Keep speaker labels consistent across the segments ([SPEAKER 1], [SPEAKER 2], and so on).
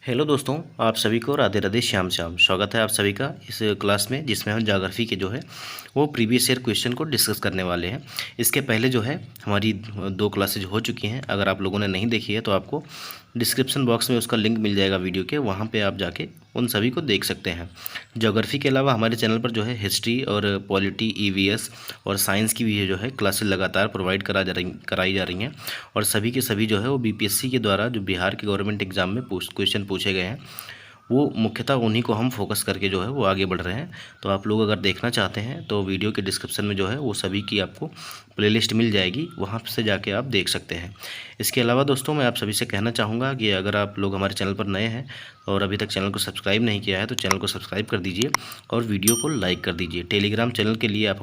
[SPEAKER 1] Hello दोस्तों, आप सभी को राधे राधे श्याम श्याम। स्वागत है आप सभी का इस क्लास में, जिसमें हम ज्योग्राफी के जो है वो प्रीवियस ईयर क्वेश्चन को डिस्कस करने वाले हैं। इसके पहले जो है हमारी दो क्लासेज हो चुकी हैं। अगर आप लोगों ने नहीं देखी है तो आपको डिस्क्रिप्शन बॉक्स में उसका लिंक मिल जाएगा वीडियो के, वहाँ पे आप जाके उन सभी को देख सकते हैं। ज्योग्राफी के अलावा हमारे चैनल पर जो है हिस्ट्री और पॉलिटी, ईवीएस और साइंस की भी जो है क्लासेस लगातार प्रोवाइड कराई जा रही हैं। और सभी के सभी जो है वो बीपीएससी के द्वारा जो बिहार के गवर्नमेंट एग्जाम में क्वेश्चन पूछे गए हैं, वो मुख्यतः उन्हीं को हम फोकस करके जो है वो आगे बढ़ रहे हैं। तो आप लोग अगर देखना चाहते हैं तो वीडियो के डिस्क्रिप्शन में जो है वो सभी की आपको प्लेलिस्ट मिल जाएगी, वहाँ से जाके आप देख सकते हैं। इसके अलावा दोस्तों, मैं आप सभी से कहना चाहूँगा कि अगर आप लोग हमारे चैनल पर नए हैं और अभी तक चैनल को सब्सक्राइब नहीं किया है तो चैनल को सब्सक्राइब कर दीजिए और वीडियो को लाइक कर दीजिए। टेलीग्राम चैनल के लिए आप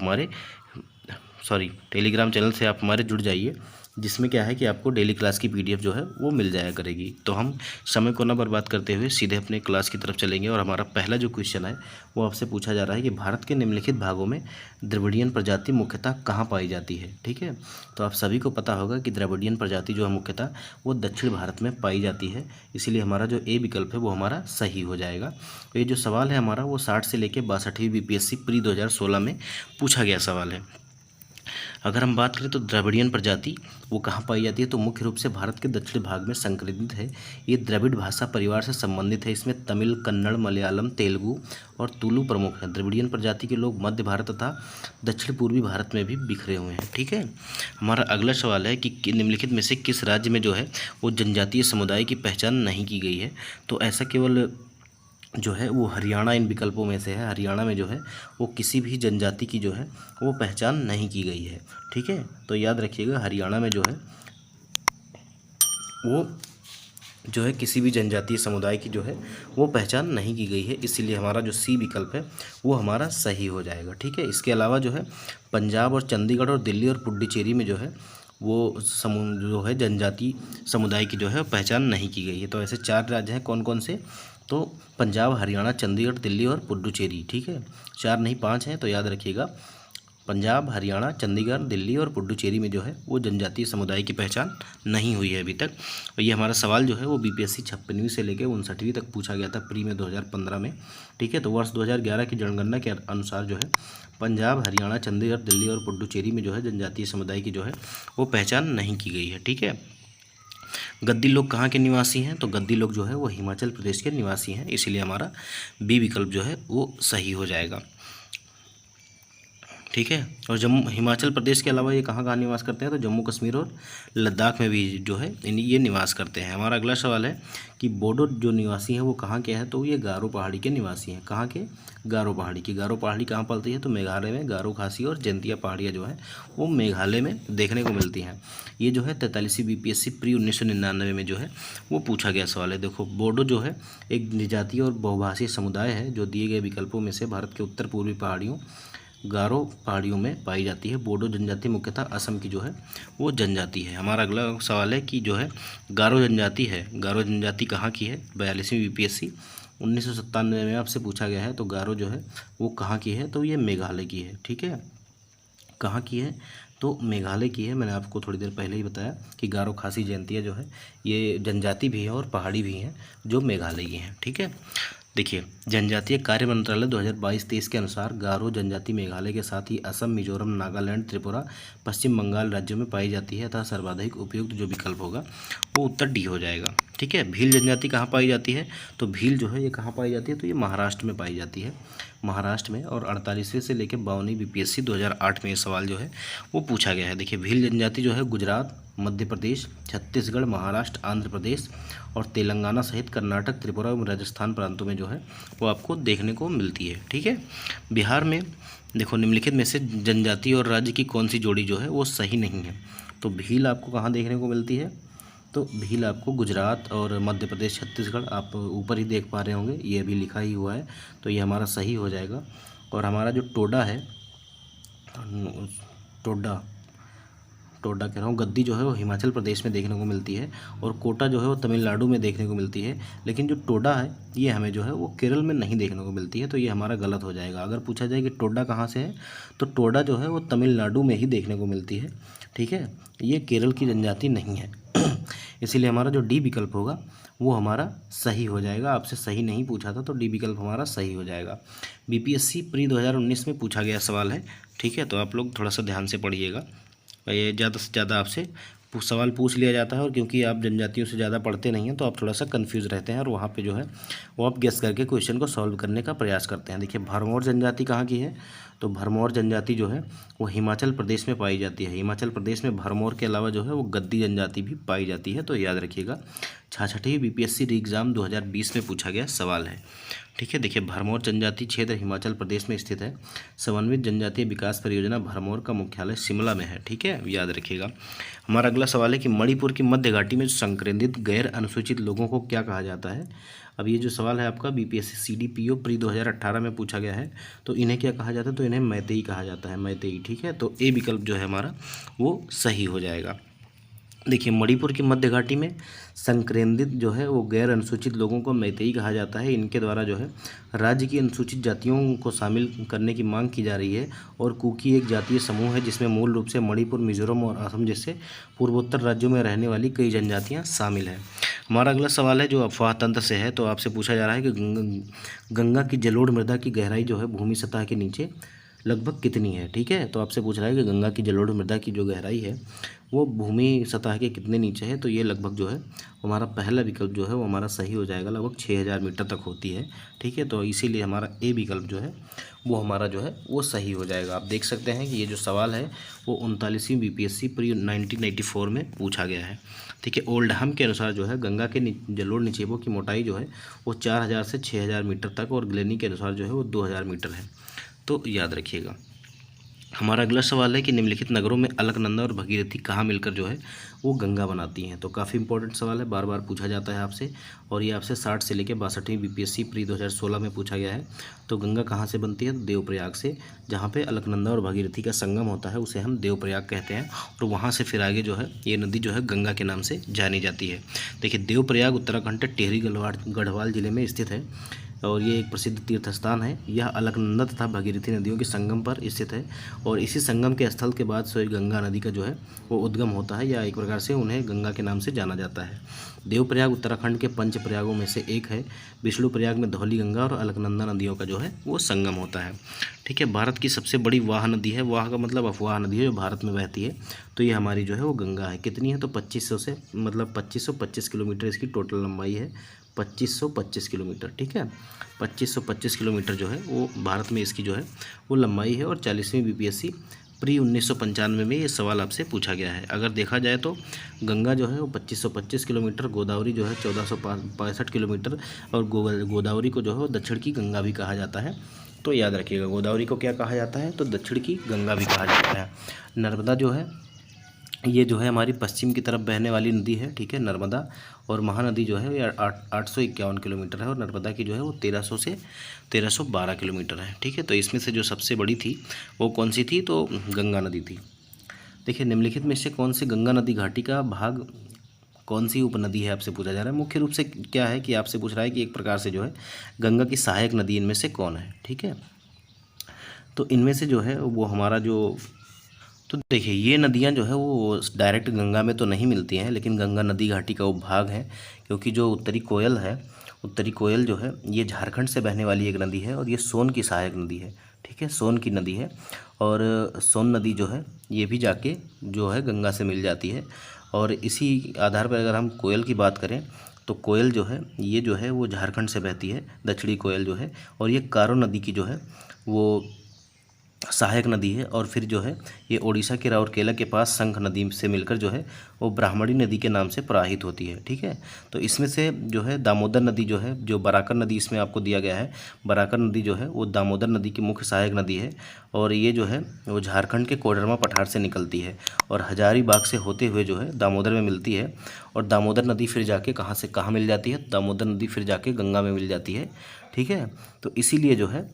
[SPEAKER 1] टेलीग्राम चैनल से आप हमारे जुड़ जाइए, जिसमें क्या है कि आपको डेली क्लास की पीडीएफ जो है वो मिल जाया करेगी। तो हम समय को ना बर्बाद करते हुए सीधे अपने क्लास की तरफ चलेंगे। और हमारा पहला जो क्वेश्चन है वो आपसे पूछा जा रहा है कि भारत के निम्नलिखित भागों में द्रविडियन प्रजाति मुख्यतः कहाँ पाई जाती है। ठीक है, तो आप सभी को पता होगा कि द्रविडियन प्रजाति जो है मुख्यतः वो दक्षिण भारत में पाई जाती है, इसीलिए हमारा जो ए विकल्प है वो हमारा सही हो जाएगा। तो ये जो सवाल है हमारा वो 60 से लेकर 62वीं बीपीएससी प्री 2016 में पूछा गया सवाल है। अगर हम बात करें तो द्रविडियन प्रजाति वो कहाँ पाई जाती है, तो मुख्य रूप से भारत के दक्षिण भाग में संक्रांत है। ये द्रविड़ भाषा परिवार से संबंधित है। इसमें तमिल, कन्नड़, मलयालम, तेलुगु और तुलु प्रमुख हैं। द्रविडियन प्रजाति के लोग मध्य भारत तथा दक्षिण पूर्वी भारत में भी बिखरे हुए हैं। ठीक है, हमारा अगला सवाल है कि निम्नलिखित में से किस राज्य में जो है वो जनजातीय समुदाय की पहचान नहीं की गई है। तो ऐसा केवल जो है वो हरियाणा इन विकल्पों में से है। हरियाणा में जो है वो किसी भी जनजाति की जो है वो पहचान नहीं की गई है। ठीक है, तो याद रखिएगा हरियाणा में जो है वो जो है किसी भी जनजातीय समुदाय की जो है वो पहचान नहीं की गई है, इसीलिए हमारा जो सी विकल्प है वो हमारा सही हो जाएगा। ठीक है, इसके अलावा जो है पंजाब और चंडीगढ़ और दिल्ली और पुडुचेरी में जो है वो जो है जनजाति समुदाय की जो है पहचान नहीं की गई है। तो ऐसे 4 राज्य हैं, कौन कौन से, तो पंजाब, हरियाणा, चंडीगढ़, दिल्ली और पुडुचेरी। ठीक है, 4 नहीं 5 हैं, तो याद रखिएगा पंजाब, हरियाणा, चंडीगढ़, दिल्ली और पुडुचेरी में जो है वो जनजातीय समुदाय की पहचान नहीं हुई है अभी तक। और ये हमारा सवाल जो है वो बीपीएससी 56वीं से लेकर 59वीं तक पूछा गया था प्री में 2015 में। ठीक है, तो वर्ष 2011 की जनगणना के अनुसार जो है पंजाब, हरियाणा, चंडीगढ़, दिल्ली और पुडुचेरी में जो है जनजातीय समुदाय की जो है वो पहचान नहीं की गई है। ठीक है, गद्दी लोग कहाँ के निवासी हैं, तो गद्दी लोग जो है वो हिमाचल प्रदेश के निवासी हैं, इसीलिए हमारा बी विकल्प जो है वो सही हो जाएगा। ठीक है, और जम्मू हिमाचल प्रदेश के अलावा ये कहाँ कहाँ निवास करते हैं, तो जम्मू कश्मीर और लद्दाख में भी जो है ये निवास करते हैं। हमारा अगला सवाल है कि बोडो जो निवासी हैं वो कहाँ के हैं, तो ये गारो पहाड़ी के निवासी हैं। कहाँ के, गारो पहाड़ी की। गारो पहाड़ी कहाँ पड़ती है, तो मेघालय में। गारो, खासी और जयंतिया पहाड़ियाँ जो है वो मेघालय में देखने को मिलती हैं। ये जो है 43वीं बीपीएससी प्री 1999 में जो है वो पूछा गया सवाल है। देखो, बोडो जो है एक निजातीय और बहुभाषीय समुदाय है जो दिए गए विकल्पों में से भारत के उत्तर पूर्वी पहाड़ियों गारो पहाड़ियों में पाई जाती है। बोडो जनजाति मुख्यतः असम की जो है वो जनजाति है। हमारा अगला सवाल है कि जो है गारो जनजाति है, गारो जनजाति कहाँ की है, 42वीं बीपीएससी 1997 में आपसे पूछा गया है। तो गारो जो है वो कहाँ की है, तो ये मेघालय की है। ठीक है, कहाँ की है, तो मेघालय की है। मैंने आपको थोड़ी देर पहले ही बताया कि गारो, खासी, जयंतिया जो है ये जनजाति भी है और पहाड़ी भी हैं जो मेघालय की हैं। ठीक है, देखिए जनजातीय कार्य मंत्रालय 2022-23 के अनुसार गारो जनजाति मेघालय के साथ ही असम, मिजोरम, नागालैंड, त्रिपुरा, पश्चिम बंगाल राज्यों में पाई जाती है। अतः सर्वाधिक उपयुक्त जो विकल्प होगा वो उत्तर डी हो जाएगा। ठीक है, भील जनजाति कहाँ पाई जाती है, तो भील जो है ये कहाँ पाई जाती है, तो ये महाराष्ट्र में पाई जाती है, महाराष्ट्र में। और 48वें से लेकर 52वीं बीपीएससी 2008 में ये सवाल जो है वो पूछा गया है। देखिए भील जनजाति जो है गुजरात, मध्य प्रदेश, छत्तीसगढ़, महाराष्ट्र, आंध्र प्रदेश और तेलंगाना सहित कर्नाटक, त्रिपुरा एवं राजस्थान प्रांतों में जो है वो आपको देखने को मिलती है। ठीक है, बिहार में देखो निम्नलिखित में से जनजाति और राज्य की कौन सी जोड़ी जो है वो सही नहीं है, तो भील आपको कहाँ देखने को मिलती है, तो भील आपको गुजरात और मध्य प्रदेश, छत्तीसगढ़, आप ऊपर ही देख पा रहे होंगे ये भी लिखा ही हुआ है, तो ये हमारा सही हो जाएगा। और हमारा जो टोडा है, टोडा टोडा कह रहा हूँ, गद्दी जो है वो हिमाचल प्रदेश में देखने को मिलती है और कोटा जो है वो तमिलनाडु में देखने को मिलती है, लेकिन जो टोडा है ये हमें जो है वो केरल में नहीं देखने को मिलती है, तो ये हमारा गलत हो जाएगा। अगर पूछा जाए कि टोडा कहाँ से है, तो टोडा जो है वो तमिलनाडु में ही देखने को मिलती है, ठीक है, ये केरल की जनजाति नहीं है। इसीलिए हमारा जो डी विकल्प होगा वो हमारा सही हो जाएगा। आपसे सही नहीं पूछा था तो डी विकल्प हमारा सही हो जाएगा। बीपीएससी प्री 2019 में पूछा गया सवाल है, ठीक है, तो आप लोग थोड़ा सा ध्यान से पढ़िएगा। ये ज़्यादा से ज़्यादा आपसे सवाल पूछ लिया जाता है और क्योंकि आप जनजातियों से ज़्यादा पढ़ते नहीं हैं तो आप थोड़ा सा कंफ्यूज रहते हैं और वहाँ पे जो है वो आप गेस करके क्वेश्चन को सॉल्व करने का प्रयास करते हैं। देखिए भरमौर जनजाति कहाँ की है, तो भरमौर जनजाति जो है वो हिमाचल प्रदेश में पाई जाती है। हिमाचल प्रदेश में भरमौर के अलावा जो है वो गद्दी जनजाति भी पाई जाती है, तो याद रखिएगा। 66वीं बीपीएससी री एग्ज़ाम 2020 में पूछा गया सवाल है, ठीक है। देखिए भरमौर जनजाति क्षेत्र हिमाचल प्रदेश में स्थित है। समन्वित जनजातीय विकास परियोजना भरमौर का मुख्यालय शिमला में है, ठीक है, याद रखिएगा। हमारा अगला सवाल है कि मणिपुर की मध्य घाटी में संकेंद्रित गैर अनुसूचित लोगों को क्या कहा जाता है। अब ये जो सवाल है आपका बीपीएससी सीडीपीओ प्री 2018 में पूछा गया है, तो इन्हें क्या कहा जाता है, तो इन्हें मैतेई कहा जाता है, मैतेई, ठीक है। तो ए विकल्प जो है हमारा वो सही हो जाएगा। देखिए मणिपुर की मध्य घाटी में संकेंद्रित जो है वो गैर अनुसूचित लोगों को मैतेई कहा जाता है। इनके द्वारा जो है राज्य की अनुसूचित जातियों को शामिल करने की मांग की जा रही है और कुकी एक जातीय समूह है जिसमें मूल रूप से मणिपुर, मिजोरम और असम जैसे पूर्वोत्तर राज्यों में रहने वाली कई जनजातियां शामिल हैं। हमारा अगला सवाल है जो अफवाह तंत्र से है, तो आपसे पूछा जा रहा है कि गंगा की जलोढ़ मृदा की गहराई जो है भूमि सतह के नीचे लगभग कितनी है, ठीक है। तो आपसे पूछ रहा है कि गंगा की जलोढ़ मृदा की जो गहराई है वो भूमि सतह के कितने नीचे है, तो ये लगभग जो है हमारा पहला विकल्प जो है वो हमारा सही हो जाएगा, लगभग 6000 मीटर तक होती है, ठीक है। तो इसीलिए हमारा ए विकल्प जो है वो हमारा जो है वो सही हो जाएगा। आप देख सकते हैं कि ये जो सवाल है वो 39वीं बीपीएससी प्री 1984 में पूछा गया है, ठीक है। ओल्डहम के अनुसार जो है गंगा के जलोढ़ निक्षेपों की मोटाई जो है वो 4000 से 6000 मीटर तक और ग्लेनी के अनुसार जो है वो 2000 मीटर है, तो याद रखिएगा। हमारा अगला सवाल है कि निम्नलिखित नगरों में अलकनंदा और भगीरथी कहाँ मिलकर जो है वो गंगा बनाती हैं। तो काफ़ी इंपॉर्टेंट सवाल है, बार बार पूछा जाता है आपसे, और ये आपसे 60 से लेकर 62वीं बीपीएससी प्री 2016 में पूछा गया है। तो गंगा कहाँ से बनती है, तो देवप्रयाग से, जहाँ पे अलकनंदा और भगीरथी का संगम होता है उसे हम देवप्रयाग कहते हैं, और वहाँ से फिर आगे जो है ये नदी जो है गंगा के नाम से जानी जाती है। देखिए देवप्रयाग उत्तराखंड के टिहरी गढ़वाल जिले में स्थित है और ये एक प्रसिद्ध तीर्थ स्थान है। यह अलकनंदा तथा भगीरथी नदियों के संगम पर स्थित है और इसी संगम के स्थल के बाद से गंगा नदी का जो है वो उद्गम होता है, या एक प्रकार से उन्हें गंगा के नाम से जाना जाता है। देवप्रयाग उत्तराखंड के पंच प्रयागों में से एक है। विष्णुप्रयाग में धौली गंगा और अलकनंदा नदियों का जो है वो संगम होता है, ठीक है। भारत की सबसे बड़ी वाह नदी है, वाह का मतलब अफवाह नदी है जो भारत में बहती है, तो ये हमारी जो है वो गंगा है। कितनी है, तो 2500 से मतलब 2525 किलोमीटर इसकी टोटल लंबाई है, 2525 किलोमीटर, ठीक है। 2525 किलोमीटर जो है वो भारत में इसकी जो है वो लंबाई है और 40वीं बीपीएससी प्री 1995 में ये सवाल आपसे पूछा गया है। अगर देखा जाए तो गंगा जो है वो 2525 किलोमीटर, गोदावरी जो है 1465 किलोमीटर, और गोदावरी को जो है वो दक्षिण की गंगा भी कहा जाता है, तो याद रखिएगा। गोदावरी को क्या कहा जाता है, तो दक्षिण की गंगा भी कहा जाता है। नर्मदा जो है ये जो है हमारी पश्चिम की तरफ बहने वाली नदी है, ठीक है, नर्मदा, और महानदी जो है ये 851 किलोमीटर है और नर्मदा की जो है वो 1300 से 1312 किलोमीटर है, ठीक है। तो इसमें से जो सबसे बड़ी थी वो कौन सी थी, तो गंगा नदी थी। देखिए निम्नलिखित में से कौन सी गंगा नदी घाटी का भाग, कौन सी उपनदी है, आपसे पूछा जा रहा है। मुख्य रूप से क्या है कि आपसे पूछ रहा है कि एक प्रकार से जो है गंगा की सहायक नदी इनमें से कौन है, ठीक है। तो इनमें से जो है वो हमारा जो, तो देखिए ये नदियाँ जो है वो डायरेक्ट गंगा में तो नहीं मिलती हैं, लेकिन गंगा नदी घाटी का उपभाग है, क्योंकि जो उत्तरी कोयल जो है ये झारखंड से बहने वाली एक नदी है और ये सोन की सहायक नदी है, ठीक है, सोन की नदी है। और सोन नदी जो है ये भी जाके जो है गंगा से मिल जाती है। और इसी आधार पर अगर हम कोयल की बात करें तो कोयल जो है ये जो है वो झारखंड से बहती है, दक्षिणी कोयल जो है, और ये कारो नदी की जो है वो सहायक नदी है। और फिर जो है ये ओडिशा के राउरकेला के पास शंख नदी से मिलकर जो है वो ब्राह्मणी नदी के नाम से प्रवाहित होती है, ठीक है। तो इसमें से जो है दामोदर नदी जो है, जो बराकर नदी इसमें आपको दिया गया है, बराकर नदी जो है वो दामोदर नदी की मुख्य सहायक नदी है और ये जो है वो झारखंड के कोडरमा पठार से निकलती है और हजारीबाग से होते हुए जो है दामोदर में मिलती है। और दामोदर नदी फिर जाके कहाँ से कहाँ मिल जाती है, दामोदर नदी फिर जाके गंगा में मिल जाती है, ठीक है। तो इसीलिए जो है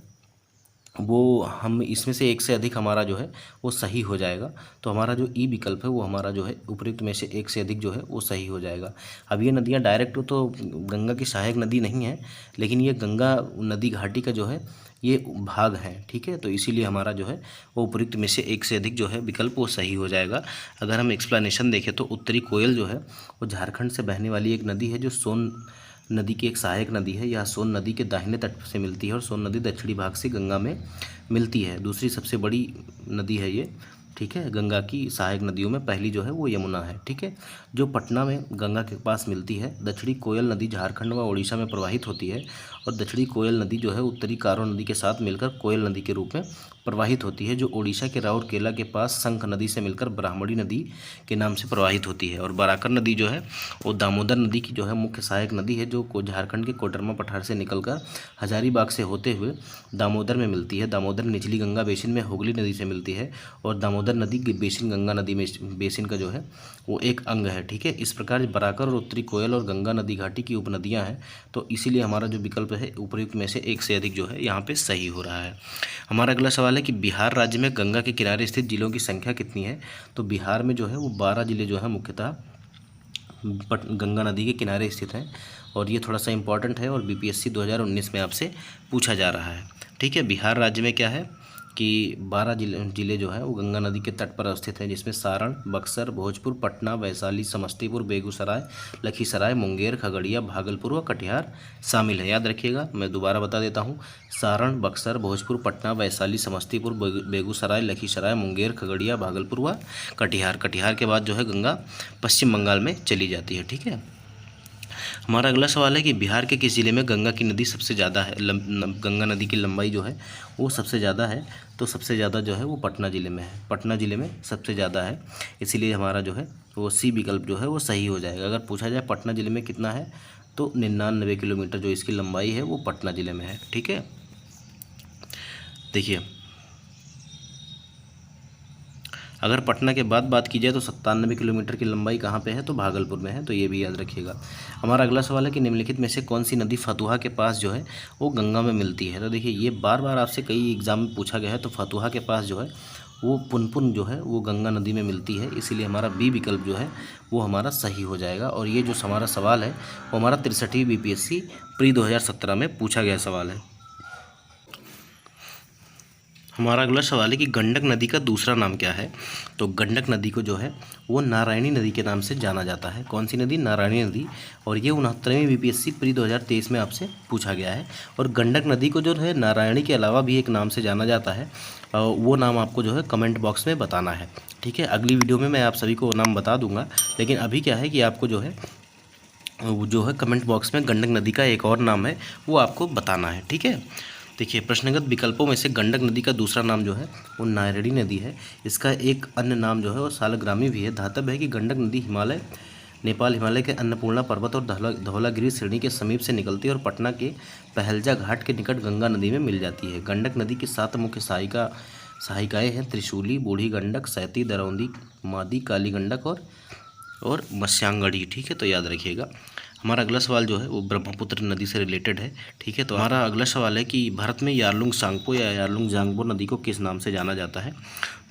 [SPEAKER 1] वो हम इसमें से एक से अधिक हमारा जो है वो सही हो जाएगा। तो हमारा जो ई विकल्प है वो हमारा जो है उपयुक्त में से एक से अधिक जो है वो सही हो जाएगा। अब ये नदियाँ डायरेक्ट तो गंगा की सहायक नदी नहीं है, लेकिन ये गंगा नदी घाटी का जो है ये भाग है, ठीक है। तो इसीलिए हमारा जो है वो उपयुक्त में से एक से अधिक जो है विकल्प वो सही हो जाएगा। अगर हम एक्सप्लेनेशन देखें तो उत्तरी कोयल जो है वो झारखंड से बहने वाली एक नदी है जो सोन नदी की एक सहायक नदी है। यह सोन नदी के दाहिने तट से मिलती है और सोन नदी दक्षिणी भाग से गंगा में मिलती है। दूसरी सबसे बड़ी नदी है ये, ठीक है। गंगा की सहायक नदियों में पहली जो है वो यमुना है, ठीक है, जो पटना में गंगा के पास मिलती है। दक्षिणी कोयल नदी झारखंड व ओडिशा में प्रवाहित होती है और दक्षिणी कोयल नदी जो है उत्तरी कारो नदी के साथ मिलकर कोयल नदी के रूप में प्रवाहित होती है, जो ओडिशा के राउरकेला के पास शंख नदी से मिलकर ब्राह्मणी नदी के नाम से प्रवाहित होती है। और बराकर नदी जो है वो दामोदर नदी की जो है मुख्य सहायक नदी है, जो झारखंड के कोडरमा पठार से निकलकर हजारीबाग से होते हुए दामोदर में मिलती है। दामोदर निचली गंगा बेसिन में हुगली नदी से मिलती है और दामोदर नदी की बेसिन गंगा नदी में बेसिन का जो है वो एक अंग है, ठीक है। इस प्रकार बराकर और उत्तरी कोयल और गंगा नदी घाटी की उपनदियाँ हैं, तो इसीलिए हमारा जो विकल्प है उपयुक्त में से एक से अधिक जो है यहाँ पे सही हो रहा है। हमारा अगला सवाल है कि बिहार राज्य में गंगा के किनारे स्थित जिलों की संख्या कितनी है। तो बिहार में जो है वो 12 जिले जो है मुख्यतः गंगा नदी के किनारे स्थित हैं और ये थोड़ा सा इम्पॉर्टेंट है और बीपीएससी 2019 में आपसे पूछा जा रहा है, ठीक है। बिहार राज्य में क्या है कि 12 जिले जो है वो गंगा नदी के तट पर स्थित हैं, जिसमें सारण, बक्सर, भोजपुर, पटना, वैशाली, समस्तीपुर, बेगूसराय, लखीसराय, मुंगेर, खगड़िया, भागलपुर व कटिहार शामिल है। याद रखिएगा, मैं दोबारा बता देता हूँ। सारण, बक्सर, भोजपुर, पटना, वैशाली, समस्तीपुर, बेगूसराय, लखीसराय, मुंगेर, खगड़िया, भागलपुर व कटिहार। कटिहार के बाद जो है गंगा पश्चिम बंगाल में चली जाती है, ठीक है। हमारा अगला सवाल है कि बिहार के किस जिले में गंगा की नदी सबसे ज़्यादा है, गंगा नदी की लंबाई जो है वो सबसे ज़्यादा है। तो सबसे ज़्यादा जो है वो पटना ज़िले में है, पटना ज़िले में सबसे ज़्यादा है। इसीलिए हमारा जो है वो सी विकल्प जो है वो सही हो जाएगा। अगर पूछा जाए पटना ज़िले में कितना है, तो 99 किलोमीटर जो इसकी लंबाई है वो पटना ज़िले में है, ठीक है। देखिए, अगर पटना के बाद बात की जाए तो 97 किलोमीटर की लंबाई कहाँ पे है, तो भागलपुर में है, तो ये भी याद रखिएगा। हमारा अगला सवाल है कि निम्नलिखित में से कौन सी नदी फतुहा के पास जो है वो गंगा में मिलती है। तो देखिए, ये बार बार आपसे कई एग्जाम में पूछा गया है। तो फतुहा के पास जो है वो पुनपुन जो है वो गंगा नदी में मिलती है, इसीलिए हमारा बी विकल्प जो है वो हमारा सही हो जाएगा। और ये जो हमारा सवाल है वो हमारा 63वीं बीपीएससी प्री 2017 में पूछा गया सवाल है। हमारा अगला सवाल है कि गंडक नदी का दूसरा नाम क्या है। तो गंडक नदी को जो है वो नारायणी नदी के नाम से जाना जाता है। कौन सी नदी, नारायणी नदी। और ये 69वीं बीपीएससी प्री 2023 में आपसे पूछा गया है। और गंडक नदी को जो है नारायणी के अलावा भी एक नाम से जाना जाता है, वो नाम आपको जो है कमेंट बॉक्स में बताना है, ठीक है। अगली वीडियो में मैं आप सभी को वो नाम बता दूंगा, लेकिन अभी क्या है कि आपको जो है कमेंट बॉक्स में गंडक नदी का एक और नाम है वो आपको बताना है, ठीक है। देखिए, प्रश्नगत विकल्पों में से गंडक नदी का दूसरा नाम जो है वो नारायणी नदी है। इसका एक अन्य नाम जो है वो सालग्रामी भी है। धातव्य है कि गंडक नदी हिमालय, नेपाल हिमालय के अन्नपूर्णा पर्वत और धौलागिरी श्रेणी के समीप से निकलती है और पटना के पहलजा घाट के निकट गंगा नदी में मिल जाती है। गंडक नदी की 7 मुख्य सहायिकाएँ हैं: त्रिशूली, बूढ़ी गंडक, सैती, दरौंदी, मादी, काली गंडक और मत्स्यांगढ़ी, ठीक है। तो याद रखिएगा। हमारा अगला सवाल जो है वो ब्रह्मपुत्र नदी से रिलेटेड है, ठीक है। तो हमारा अगला सवाल है कि भारत में यारलुंग सांगपो या यारलुंग जांगबो नदी को किस नाम से जाना जाता है।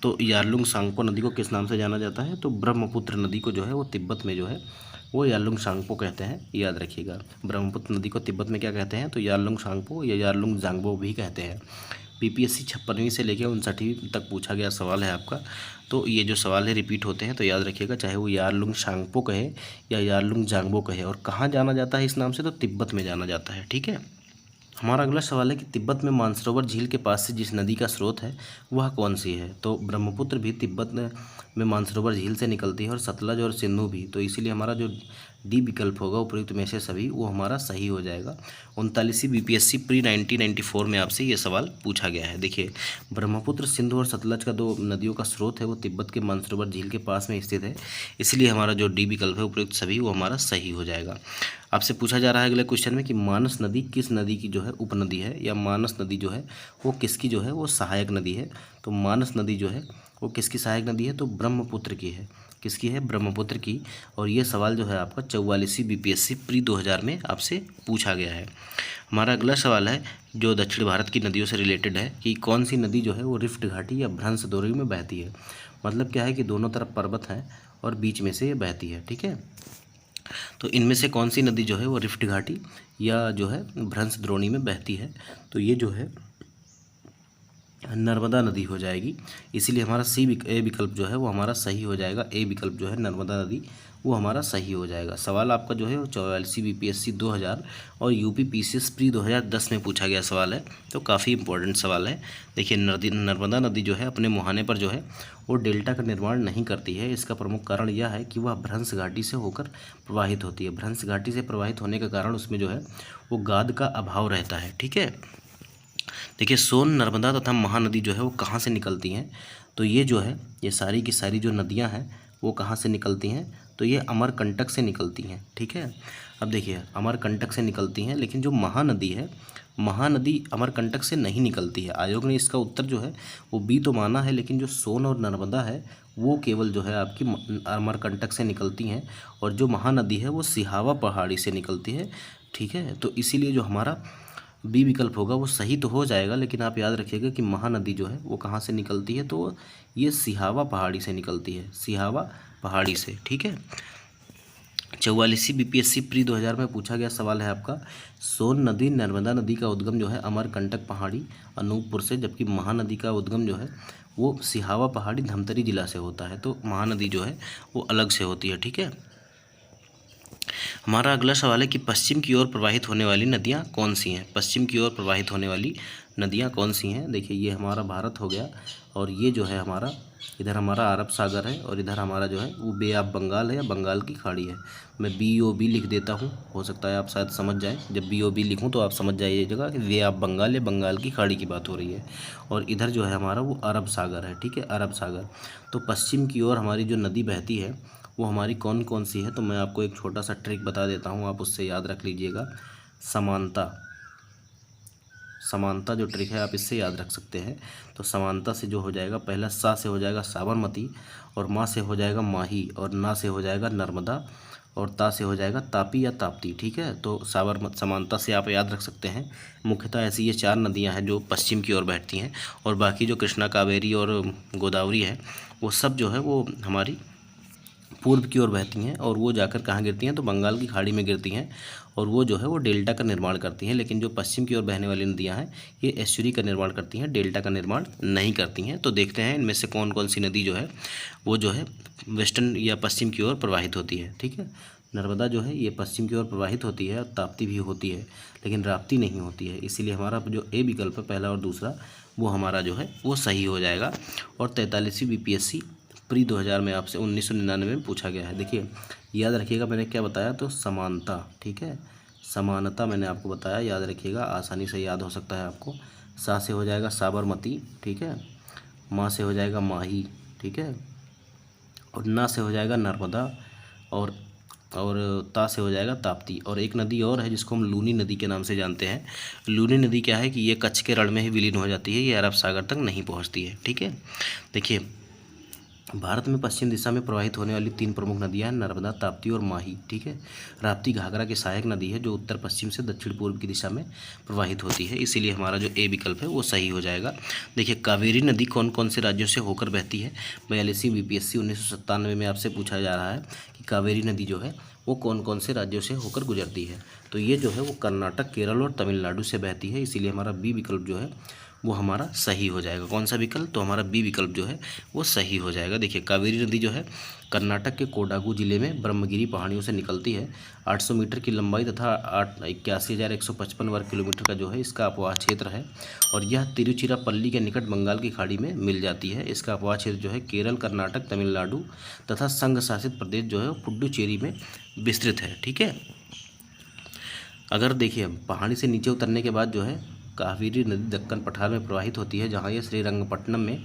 [SPEAKER 1] तो यारलुंग सांगपो नदी को किस नाम से जाना जाता है, तो ब्रह्मपुत्र नदी को जो है वो तिब्बत में जो है वो यारलुंग सांगपो कहते हैं, याद रखिएगा। ब्रह्मपुत्र नदी को तिब्बत में क्या कहते हैं, तो यारलुंग सांगपो या यारलुंग जांगबो भी कहते हैं। बीपीएससी 56वीं से लेकर 59वीं तक पूछा गया सवाल है आपका। तो ये जो सवाल है रिपीट होते हैं, तो याद रखिएगा, चाहे वो यारलुंग सांगपो कहे या यारलुंग जांगबो कहे। और कहाँ जाना जाता है इस नाम से, तो तिब्बत में जाना जाता है, ठीक है। हमारा अगला सवाल है कि तिब्बत में मानसरोवर झील के पास से जिस नदी का स्रोत है वह कौन सी है। तो ब्रह्मपुत्र भी तिब्बत में मानसरोवर झील से निकलती है और सतलज और सिंधु भी। तो इसीलिए हमारा जो डी विकल्प होगा उपयुक्त में से सभी वो हमारा सही हो जाएगा। 39वीं बीपीएससी प्री 1994 में आपसे ये सवाल पूछा गया है। देखिए, ब्रह्मपुत्र, सिंधु और सतलज का 2 नदियों का स्रोत है वो तिब्बत के मानसरोवर झील के पास में स्थित है, इसलिए हमारा जो डी विकल्प है उपयुक्त सभी वो हमारा सही हो जाएगा। आपसे पूछा जा रहा है अगले क्वेश्चन में कि मानस नदी किस नदी की जो है उपनदी है, या मानस नदी जो है वो किसकी जो है वो सहायक नदी है। तो मानस नदी जो है वो किसकी सहायक नदी है, तो ब्रह्मपुत्र की है। किसकी है, ब्रह्मपुत्र की। और ये सवाल जो है आपका 44वीं बीपीएससी प्री 2000 में आपसे पूछा गया है। हमारा अगला सवाल है जो दक्षिण भारत की नदियों से रिलेटेड है कि कौन सी नदी जो है वो रिफ्ट घाटी या भ्रंश द्रोणी में बहती है। मतलब क्या है कि दोनों तरफ पर्वत हैं और बीच में से ये बहती है। ठीक है, तो इनमें से कौन सी नदी जो है वो रिफ्ट घाटी या जो है भ्रंश द्रोणी में बहती है। तो ये जो है नर्मदा नदी हो जाएगी। इसीलिए हमारा ए विकल्प जो है वो हमारा सही हो जाएगा। ए विकल्प जो है नर्मदा नदी वो हमारा सही हो जाएगा। सवाल आपका जो है वो 44 बीपीएससी 2000 और यूपी पीसीएस प्री 2010 में पूछा गया सवाल है, तो काफ़ी इंपॉर्टेंट सवाल है। देखिए नर्मदा नदी जो है अपने मुहाने पर जो है वो डेल्टा का निर्माण नहीं करती है। इसका प्रमुख कारण यह है कि वह भ्रंश घाटी से होकर प्रवाहित होती है। भ्रंश घाटी से प्रवाहित होने का कारण उसमें जो है वो गाद का अभाव रहता है। ठीक है, देखिए सोन, नर्मदा तथा महानदी जो है वो कहाँ से निकलती हैं। तो ये जो है ये सारी की सारी जो नदियाँ हैं वो कहाँ से निकलती हैं, तो ये अमरकंटक से निकलती हैं। ठीक है, अब देखिए अमरकंटक से निकलती हैं, लेकिन जो महानदी है महानदी अमरकंटक से नहीं निकलती है। आयोग ने इसका उत्तर जो है वो बी तो माना है, लेकिन जो सोन और नर्मदा है वो केवल जो है आपकी अमरकंटक से निकलती हैं, और जो महानदी है वो सिहावा पहाड़ी से निकलती है। ठीक है, तो इसीलिए जो हमारा बी विकल्प होगा वो सही तो हो जाएगा, लेकिन आप याद रखिएगा कि महानदी जो है वो कहाँ से निकलती है, तो ये सिहावा पहाड़ी से निकलती है, सिहावा पहाड़ी से। ठीक है, 44 बीपीएससी प्री 2000 में पूछा गया सवाल है आपका, सोन नदी नर्मदा नदी का उद्गम जो है अमरकंटक पहाड़ी अनूपपुर से, जबकि महानदी का उद्गम जो है वो सिहावा पहाड़ी धमतरी जिला से होता है। तो महानदी जो है वो अलग से होती है। ठीक है, हमारा अगला सवाल है कि पश्चिम की ओर प्रवाहित होने वाली नदियाँ कौन सी हैं। पश्चिम की ओर प्रवाहित होने वाली नदियाँ कौन सी हैं। देखिए ये हमारा भारत हो गया, और ये जो है हमारा इधर हमारा अरब सागर है, और इधर हमारा जो है वो बे ऑफ बंगाल है या बंगाल की खाड़ी है। मैं BOB लिख देता हूँ, हो सकता है आप शायद समझ जाएं। जब BOB लिखूँ तो आप समझ जाइएगा कि बे ऑफ बंगाल या बंगाल की खाड़ी की बात हो रही है, और इधर जो है हमारा वो अरब सागर है। ठीक है, अरब सागर। तो पश्चिम की ओर हमारी जो नदी बहती है वो हमारी कौन कौन सी है, तो मैं आपको एक छोटा सा ट्रिक बता देता हूँ, आप उससे याद रख लीजिएगा। समानता, समानता जो ट्रिक है आप इससे याद रख सकते हैं। तो समानता से जो हो जाएगा, पहला सा से हो जाएगा साबरमती, और माँ से हो जाएगा माही, और ना से हो जाएगा नर्मदा, और ता से हो जाएगा तापी या ताप्ती। ठीक है, तो समानता से आप याद रख सकते हैं। मुख्यतः ऐसी ये 4 नदियाँ हैं जो पश्चिम की ओर बैठती हैं, और बाकी जो कृष्णा, कावेरी और गोदावरी है वो सब जो है वो हमारी पूर्व की ओर बहती हैं, और वो जाकर कहाँ गिरती हैं, तो बंगाल की खाड़ी में गिरती हैं, और वो जो है वो डेल्टा का निर्माण करती हैं। लेकिन जो पश्चिम की ओर बहने वाली नदियाँ हैं ये एस्चुरी का निर्माण करती हैं, डेल्टा का निर्माण नहीं करती हैं। तो देखते हैं इनमें से कौन कौन सी नदी जो है वो जो है वेस्टर्न या पश्चिम की ओर प्रवाहित होती है। ठीक है, नर्मदा जो है ये पश्चिम की ओर प्रवाहित होती है, और ताप्ती भी होती है, लेकिन राप्ती नहीं होती है। इसीलिए हमारा जो ए विकल्प है पहला और दूसरा वो हमारा जो है वो सही हो जाएगा। और 43वीं बीपीएससी प्री 2000 में आपसे 1999 में पूछा गया है। देखिए याद रखिएगा मैंने क्या बताया, तो समानता। ठीक है, समानता मैंने आपको बताया, याद रखिएगा, आसानी से याद हो सकता है आपको। सा से हो जाएगा साबरमती। ठीक है, माँ से हो जाएगा माही। ठीक है, और ना से हो जाएगा नर्मदा, और ता से हो जाएगा ताप्ती। और एक नदी और है जिसको हम लूनी नदी के नाम से जानते हैं। लूनी नदी क्या है कि ये कच्छ के रण में ही विलीन हो जाती है, ये अरब सागर तक नहीं पहुंचती है। ठीक है, देखिए भारत में पश्चिम दिशा में प्रवाहित होने वाली 3 प्रमुख नदियां हैं, नर्मदा, ताप्ती और माही। ठीक है, राप्ती घाघरा की सहायक नदी है जो उत्तर पश्चिम से दक्षिण पूर्व की दिशा में प्रवाहित होती है, इसीलिए हमारा जो ए विकल्प है वो सही हो जाएगा। देखिए कावेरी नदी कौन कौन से राज्यों से होकर बहती है। 42वीं बीपीएससी 1997 में आपसे पूछा जा रहा है कि कावेरी नदी जो है वो कौन कौन से राज्यों से होकर गुजरती है। तो ये जो है वो कर्नाटक, केरल और तमिलनाडु से बहती है, इसीलिए हमारा बी विकल्प जो है वो हमारा सही हो जाएगा। कौन सा विकल्प, तो हमारा बी विकल्प जो है वो सही हो जाएगा। देखिए कावेरी नदी जो है कर्नाटक के कोडागू जिले में ब्रह्मगिरी पहाड़ियों से निकलती है। 800 मीटर की लंबाई तथा 81,155 वर्ग किलोमीटर का जो है इसका अपवाह क्षेत्र है, और यह तिरुचिरापल्ली के निकट बंगाल की खाड़ी में मिल जाती है। इसका अपवाह क्षेत्र जो है केरल, कर्नाटक, तमिलनाडु तथा संघ शासित प्रदेश जो है पुडुचेरी में विस्तृत है। ठीक है, अगर देखिए पहाड़ी से नीचे उतरने के बाद जो है कावेरी नदी दक्कन पठार में प्रवाहित होती है, जहाँ ये श्रीरंगपट्टनम में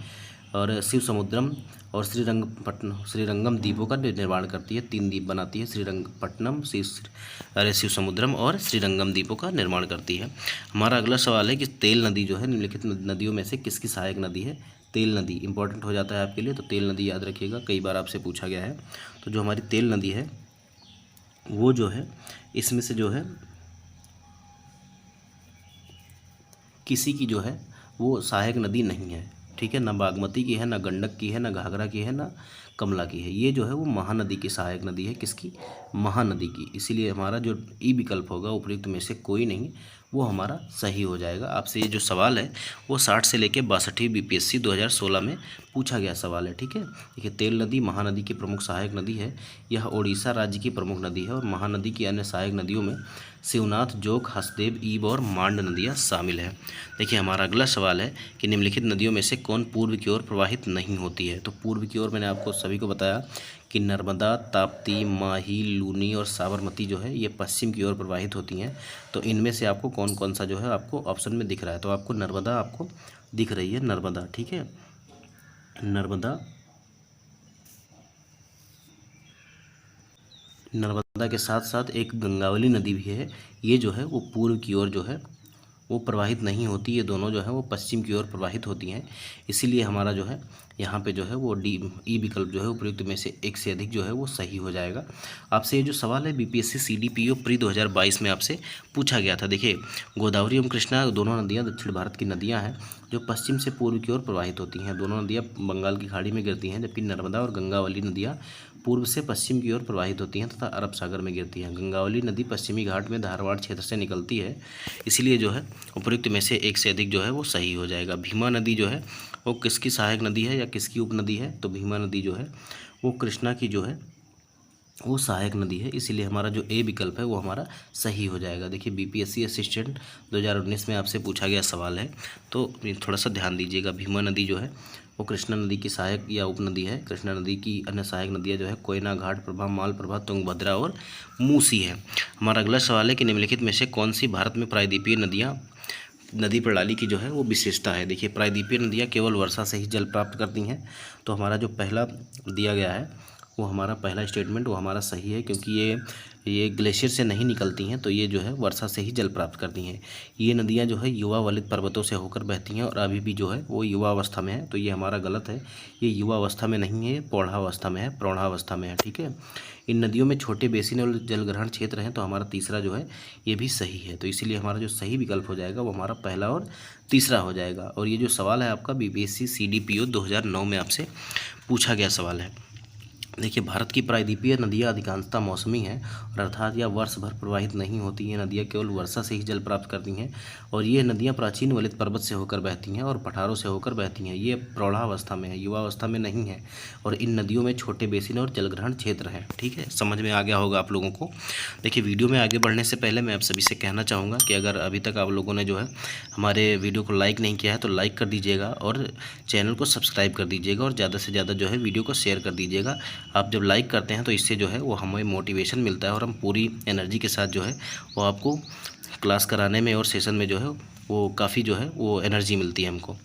[SPEAKER 1] और शिव समुद्रम और श्रीरंगम द्वीपों का निर्माण करती है। 3 द्वीप बनाती है, श्रीरंगपट्टनम, शिव समुद्रम और श्रीरंगम द्वीपों का निर्माण करती है। हमारा अगला सवाल है कि तेल नदी जो है निम्नलिखित नदियों में से किसकी सहायक नदी है। तेल नदी इंपॉर्टेंट हो जाता है आपके लिए, तो तेल नदी याद रखिएगा, कई बार आपसे पूछा गया है। तो जो हमारी तेल नदी है वो जो है इसमें से जो है किसी की जो है वो सहायक नदी नहीं है, ठीक है। ना बागमती की है, ना गंडक की है, ना घाघरा की है, ना कमला की है। ये जो है वो महानदी की सहायक नदी है, किसकी? महानदी की। इसीलिए हमारा जो ई विकल्प होगा उपयुक्त में से कोई नहीं, वो हमारा सही हो जाएगा। आपसे ये जो सवाल है वो 60 से लेकर 62 बीपीएससी 2016 में पूछा गया सवाल है, ठीक है। देखिए, तेल नदी महानदी की प्रमुख सहायक नदी है। यह उड़ीसा राज्य की प्रमुख नदी है और महानदी की अन्य सहायक नदियों में शिवनाथ, जोक, हसदेव, ईब और मांड नदियाँ शामिल हैं। देखिए, हमारा अगला सवाल है कि निम्नलिखित नदियों में से कौन पूर्व की ओर प्रवाहित नहीं होती है। तो पूर्व की ओर मैंने आपको सभी को बताया कि नर्मदा, ताप्ती, माही, लूनी और साबरमती जो है ये पश्चिम की ओर प्रवाहित होती हैं। तो इनमें से आपको कौन कौन सा जो है आपको ऑप्शन में दिख रहा है। तो आपको नर्मदा आपको दिख रही है, नर्मदा, ठीक है। नर्मदा के साथ साथ एक गंगावली नदी भी है। ये जो है वो पूर्व की ओर जो है वो प्रवाहित नहीं होती। ये दोनों जो है वो पश्चिम की ओर प्रवाहित होती हैं। इसीलिए हमारा जो है यहाँ पे जो है वो ई विकल्प जो है उपयुक्त में से एक से अधिक जो है वो सही हो जाएगा। आपसे ये जो सवाल है बीपीएससी सीडीपीओ प्री 2022 में आपसे पूछा गया था। देखिए, गोदावरी एवं कृष्णा दोनों नदियाँ दक्षिण भारत की नदियाँ हैं जो पश्चिम से पूर्व की ओर प्रवाहित होती हैं। दोनों नदियाँ बंगाल की खाड़ी में गिरती हैं, जबकि नर्मदा और गंगावली नदियाँ पूर्व से पश्चिम की ओर प्रवाहित होती हैं तथा अरब सागर में गिरती हैं। गंगावली नदी पश्चिमी घाट में धारवाड़ क्षेत्र से निकलती है। इसलिए जो है उपयुक्त में से एक से अधिक जो है वो सही हो जाएगा। भीमा नदी जो है वो किसकी सहायक नदी है या किसकी उपनदी है? तो भीमा नदी जो है वो कृष्णा की जो है वो सहायक नदी है। इसीलिए हमारा जो ए विकल्प है वो हमारा सही हो जाएगा। देखिए, बीपीएससी असिस्टेंट 2019 में आपसे पूछा गया सवाल है, तो थोड़ा सा ध्यान दीजिएगा। भीमा नदी जो है वो कृष्णा नदी की सहायक या उपनदी है। कृष्णा नदी की अन्य सहायक नदियाँ जो है कोयना, घाट प्रभा, माल प्रभा, तुंगभद्रा और मूसी है। हमारा अगला सवाल है कि निम्नलिखित में से कौन सी भारत में प्रायद्वीपीय नदी प्रणाली की जो है वो विशेषता है। देखिए, प्रायद्वीपीय नदियाँ केवल वर्षा से ही जल प्राप्त करती हैं। तो हमारा जो पहला दिया गया है वो हमारा पहला स्टेटमेंट वो हमारा सही है, क्योंकि ये ग्लेशियर से नहीं निकलती हैं, तो ये जो है वर्षा से ही जल प्राप्त करती हैं। ये नदियाँ जो है युवा वलित पर्वतों से होकर बहती हैं और अभी भी जो है वो युवा अवस्था में है। तो ये हमारा गलत है, ये युवा अवस्था में नहीं है, ये प्रौढ़ावस्था में है, प्रौढ़ावस्था में है, ठीक है। इन नदियों में छोटे बेसिन और जलग्रहण क्षेत्र हैं। तो हमारा तीसरा जो है ये भी सही है। तो इसीलिए हमारा जो सही विकल्प हो जाएगा वो हमारा पहला और तीसरा हो जाएगा। और ये जो सवाल है आपका बीपीएससी सीडीपीओ 2009 में आपसे पूछा गया सवाल है। देखिए, भारत की प्रायद्वीपीय नदियाँ अधिकांशतः मौसमी हैं और अर्थात यह वर्ष भर प्रवाहित नहीं होती हैं। नदियाँ केवल वर्षा से ही जल प्राप्त करती हैं और ये नदियाँ प्राचीन वलित पर्वत से होकर बहती हैं और पठारों से होकर बहती हैं। ये प्रौढ़ावस्था में है, युवावस्था में नहीं है। और इन नदियों में छोटे बेसिन और जलग्रहण क्षेत्र हैं, ठीक है। समझ में आ गया होगा आप लोगों को। देखिए, वीडियो में आगे बढ़ने से पहले मैं आप सभी से कहना चाहूँगा कि अगर अभी तक आप लोगों ने जो है हमारे वीडियो को लाइक नहीं किया है तो लाइक कर दीजिएगा और चैनल को सब्सक्राइब कर दीजिएगा और ज़्यादा से ज़्यादा जो है वीडियो को शेयर कर दीजिएगा। आप जब लाइक करते हैं तो इससे जो है वो हमें मोटिवेशन मिलता है और हम पूरी एनर्जी के साथ जो है वो आपको क्लास कराने में और सेशन में जो है वो काफ़ी जो है वो एनर्जी मिलती है हमको।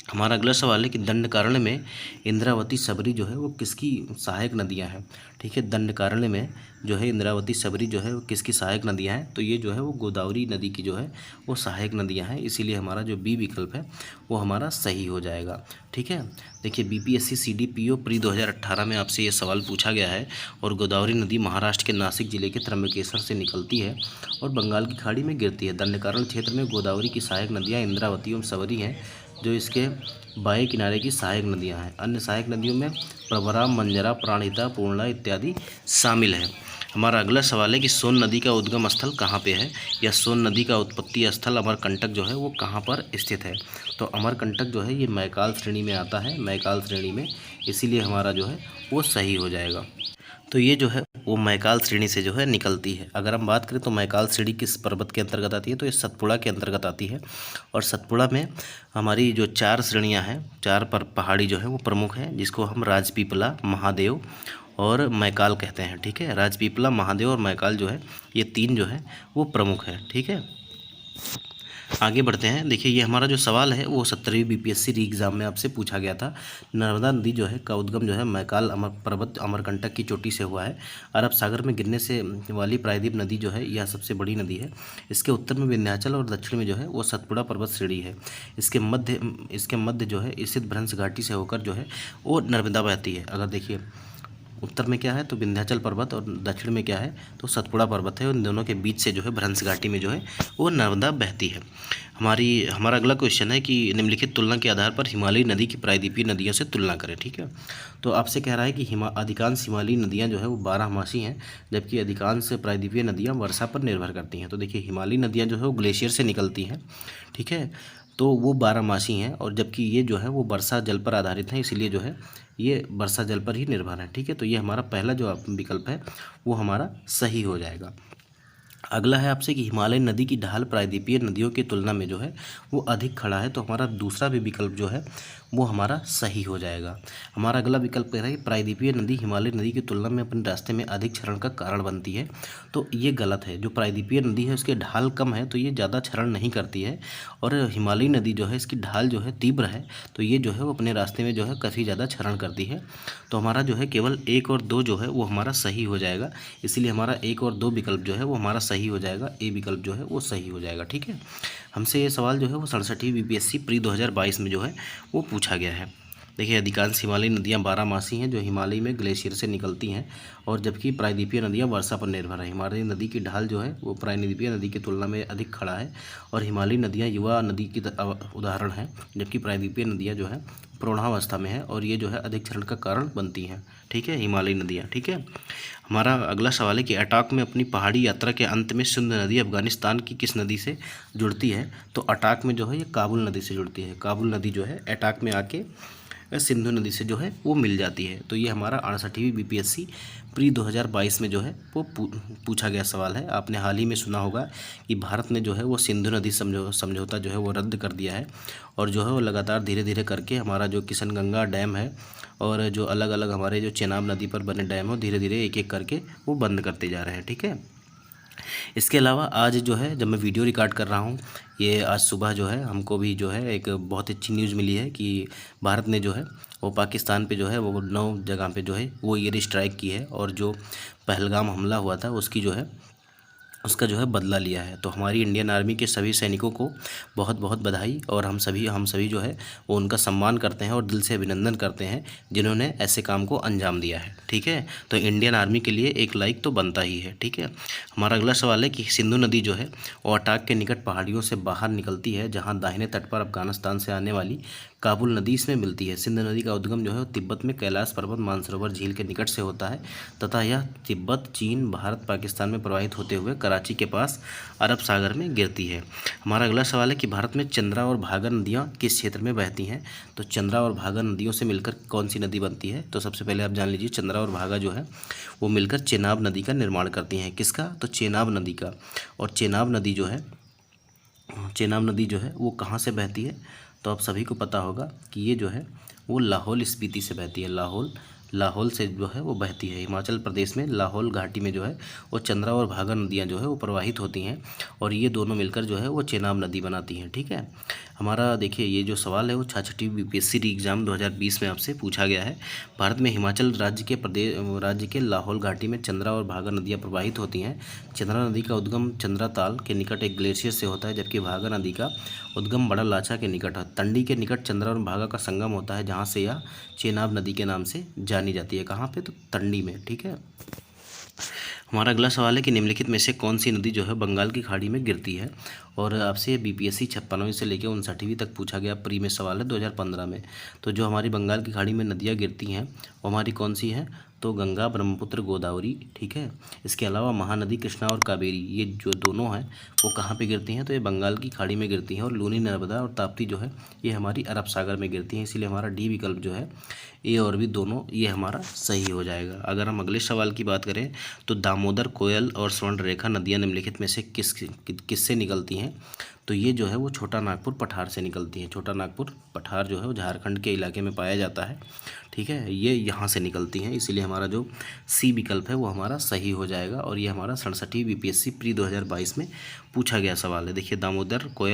[SPEAKER 1] हमारा अगला सवाल है कि दंडकारण्य में इंद्रावती, सबरी जो है वो किसकी सहायक नदियां हैं, ठीक है। दंडकारण्य में जो है इंद्रावती, सबरी जो है वो किसकी सहायक नदियां हैं? तो ये जो है वो गोदावरी नदी की जो है वो सहायक नदियां हैं। इसीलिए हमारा जो बी विकल्प है वो हमारा सही हो जाएगा, ठीक है। देखिए, बीपीएससी सीडीपीओ प्री 2018 में आपसे ये सवाल पूछा गया है और गोदावरी नदी महाराष्ट्र के नासिक जिले के त्र्यंबकेश्वर से निकलती है और बंगाल की खाड़ी में गिरती है। दंडकारण्य क्षेत्र में गोदावरी की सहायक नदियाँ इंद्रावती एवं सबरी हैं जो इसके बाएं किनारे की सहायक नदियां हैं। अन्य सहायक नदियों में प्रवरा, मंजरा, प्राणहिता, पूर्णा इत्यादि शामिल है। हमारा अगला सवाल है कि सोन नदी का उद्गम स्थल कहाँ पे है या सोन नदी का उत्पत्ति स्थल अमरकंटक जो है वो कहाँ पर स्थित है? तो अमरकंटक जो है ये मैकाल श्रेणी में आता है, मैकाल श्रेणी में, इसीलिए हमारा जो है वो सही हो जाएगा। तो ये जो है वो मैकाल श्रेणी से जो है निकलती है। अगर हम बात करें तो मैकाल श्रेणी किस पर्वत के अंतर्गत आती है? तो ये सतपुड़ा के अंतर्गत आती है और सतपुड़ा में हमारी जो 4 श्रेणियां हैं, 4 पहाड़ी जो है वो प्रमुख हैं, जिसको हम राजपीपला, महादेव और मैकाल कहते हैं, ठीक है। राजपीपला, महादेव और मैकाल जो है ये 3 जो है वो प्रमुख है, ठीक है। आगे बढ़ते हैं। देखिए, ये हमारा जो सवाल है वो 17वीं बीपीएससी री एग्ज़ाम में आपसे पूछा गया था। नर्मदा नदी जो है का उद्गम जो है मैकाल पर्वत अमरकंटक की चोटी से हुआ है। अरब सागर में गिरने से वाली प्रायद्वीप नदी जो है यह सबसे बड़ी नदी है। इसके उत्तर में विंध्याचल और दक्षिण में जो है वो सतपुड़ा पर्वत श्रेणी है। इसके मध्य जो है स्थित भ्रंश घाटी से होकर जो है वो नर्मदा बहती है। अगर देखिए उत्तर में क्या है तो विंध्याचल पर्वत, और दक्षिण में क्या है तो सतपुड़ा पर्वत है। उन दोनों के बीच से जो है भ्रंश घाटी में जो है वो नर्मदा बहती है। हमारा अगला क्वेश्चन है कि निम्नलिखित तुलना के आधार पर हिमालयी नदी की प्रायद्वीपीय नदियों से तुलना करें। ठीक है, तो आपसे कह रहा है कि अधिकांश हिमालयी नदियाँ जो है वो 12मासी हैं, जबकि अधिकांश प्रायद्वीपीय नदियाँ वर्षा पर निर्भर करती हैं। तो देखिए हिमालयी नदियाँ जो है वो ग्लेशियर से निकलती हैं, ठीक है, तो वो 12मासी हैं, और जबकि ये जो है वो वर्षा जल पर आधारित हैं, इसीलिए जो है ये वर्षा जल पर ही निर्भर है। ठीक है, तो ये हमारा पहला जो विकल्प है वो हमारा सही हो जाएगा। अगला है आपसे कि हिमालय नदी की ढाल प्रायद्वीपीय नदियों की तुलना में जो है वो अधिक खड़ा है, तो हमारा दूसरा भी विकल्प जो है वो हमारा सही हो जाएगा। हमारा अगला विकल्प कह रहा है कि प्रायद्वीपीय नदी हिमालय नदी की तुलना में अपने रास्ते में अधिक क्षरण का कारण बनती है, तो ये गलत है। जो प्रायद्वीपीय नदी है उसकी ढाल कम है, तो ये ज़्यादा क्षरण नहीं करती है, और हिमालयी नदी जो है इसकी ढाल जो है तीव्र है, तो ये जो है वो अपने रास्ते में जो है काफ़ी ज़्यादा क्षरण करती है। तो हमारा जो है केवल 1 और 2 जो है वो हमारा सही हो जाएगा, इसीलिए हमारा 1 और 2 विकल्प जो है वो हमारा सही हो जाएगा, ए विकल्प जो है वो सही हो जाएगा। ठीक है, हमसे ये सवाल जो है वो 67वीं बीपीएससी प्री 2022 में जो है वो पूछा गया है। देखिए अधिकांश हिमालयी नदियाँ 12मासी हैं जो हिमालय में ग्लेशियर से निकलती हैं, और जबकि प्रायद्वीपीय नदियाँ वर्षा पर निर्भर है। हिमालयी नदी की ढाल जो है वो प्रायद्वीपीय नदी की तुलना में अधिक खड़ा है, और हिमालयी नदियाँ युवा नदी की उदाहरण है, जबकि प्रायद्वीपीय नदियाँ जो है प्रौढ़ावस्था में है, और ये जो है अधिक क्षरण का कारण बनती हैं। ठीक है, हिमालयी नदियाँ। ठीक है, हमारा अगला सवाल है कि अटाक में अपनी पहाड़ी यात्रा के अंत में सिंधु नदी अफगानिस्तान की किस नदी से जुड़ती है? तो अटाक में जो है ये काबुल नदी से जुड़ती है। काबुल नदी जो है अटाक में आके सिंधु नदी से जो है वो मिल जाती है। तो ये हमारा 68वीं बीपीएससी प्री 2022 में जो है वो पूछा गया सवाल है। आपने हाल ही में सुना होगा कि भारत ने जो है वो सिंधु नदी समझौता जो है वो रद्द कर दिया है, और जो है वो लगातार धीरे धीरे करके हमारा जो किशनगंगा डैम है और जो अलग अलग हमारे जो चेनाब नदी पर बने डैम हो धीरे धीरे एक एक करके वो बंद करते जा रहे हैं। ठीक है, इसके अलावा आज जो है जब मैं वीडियो रिकॉर्ड कर रहा हूँ, ये आज सुबह जो है हमको भी जो है एक बहुत अच्छी न्यूज़ मिली है कि भारत ने जो है वो पाकिस्तान पे जो है वो 9 जगह पे जो है वो एयर स्ट्राइक की है, और जो पहलगाम हमला हुआ था उसका जो है बदला लिया है। तो हमारी इंडियन आर्मी के सभी सैनिकों को बहुत बहुत बधाई, और हम सभी जो है वो उनका सम्मान करते हैं और दिल से अभिनंदन करते हैं जिन्होंने ऐसे काम को अंजाम दिया है। ठीक है, तो इंडियन आर्मी के लिए एक लाइक तो बनता ही है। ठीक है, हमारा अगला सवाल है कि सिंधु नदी जो है वो अटाक के निकट पहाड़ियों से बाहर निकलती है, जहाँ दाहिने तट पर अफगानिस्तान से आने वाली काबुल नदी इसमें मिलती है। सिंधु नदी का उद्गम जो है तिब्बत में कैलाश पर्वत मानसरोवर झील के निकट से होता है, तथा यह तिब्बत, चीन, भारत, पाकिस्तान में प्रवाहित होते हुए कराची के पास अरब सागर में गिरती है। हमारा अगला सवाल है कि भारत में चंद्रा और भागा नदियाँ किस क्षेत्र में बहती हैं? तो चंद्रा और भागा नदियों से मिलकर कौन सी नदी बनती है? तो सबसे पहले आप जान लीजिए, चंद्रा और भागा जो है वो मिलकर चेनाब नदी का निर्माण करती हैं। किसका? तो चेनाब नदी का। और चेनाब नदी जो है वो कहाँ से बहती है? तो आप सभी को पता होगा कि ये जो है वो लाहौल स्पीति से बहती है। लाहौल से जो है वो बहती है। हिमाचल प्रदेश में लाहौल घाटी में जो है वो चंद्रा और भागा नदियाँ जो है वो प्रवाहित होती हैं, और ये दोनों मिलकर जो है वो चेनाब नदी बनाती हैं। ठीक है, हमारा देखिए ये जो सवाल है वो 66वीं बीपीएससी एग्जाम 2020 में आपसे पूछा गया है। भारत में हिमाचल राज्य के लाहौल घाटी में चंद्रा और भागा नदियाँ प्रवाहित होती हैं। चंद्रा नदी का उद्गम चंद्रा ताल के निकट एक ग्लेशियर से होता है, जबकि भागा नदी का उद्गम बड़ा लाचा के निकट है। तंडी के निकट चंद्रा और भागा का संगम होता है, जहाँ से यह चेनाब नदी के नाम से जानी जाती है। कहाँ पे? तो तंडी में। ठीक है, हमारा अगला सवाल है कि निम्नलिखित में से कौन सी नदी जो है बंगाल की खाड़ी में गिरती है? और आपसे बीपीएससी 56वीं से लेकर 59वीं तक पूछा गया प्री में सवाल है 2015 में। तो जो हमारी बंगाल की खाड़ी में नदियाँ गिरती हैं वो हमारी कौन सी हैं? तो गंगा, ब्रह्मपुत्र, गोदावरी। ठीक है, इसके अलावा महानदी कृष्णा और कावेरी, ये जो दोनों हैं वो कहाँ पे गिरती हैं? तो ये बंगाल की खाड़ी में गिरती हैं। और लूनी, नर्मदा और ताप्ती जो है ये हमारी अरब सागर में गिरती हैं, इसीलिए हमारा डी विकल्प जो है ए और बी दोनों ये हमारा सही हो जाएगा। अगर हम अगले सवाल की बात करें तो दामोदर, कोयल और स्वर्णरेखा नदियाँ निम्नलिखित में से किससे निकलती हैं? तो ये जो है वो छोटा नागपुर पठार से निकलती हैं। छोटा नागपुर पठार जो है वो झारखंड के इलाके में पाया जाता है। ठीक है, ये यहाँ से निकलती हैं, इसीलिए हमारा जो सी विकल्प है वो हमारा सही हो जाएगा। और ये हमारा 67वीं बीपीएससी प्री 2022 में पूछा गया सवाल है। देखिए दामोदर, कोयल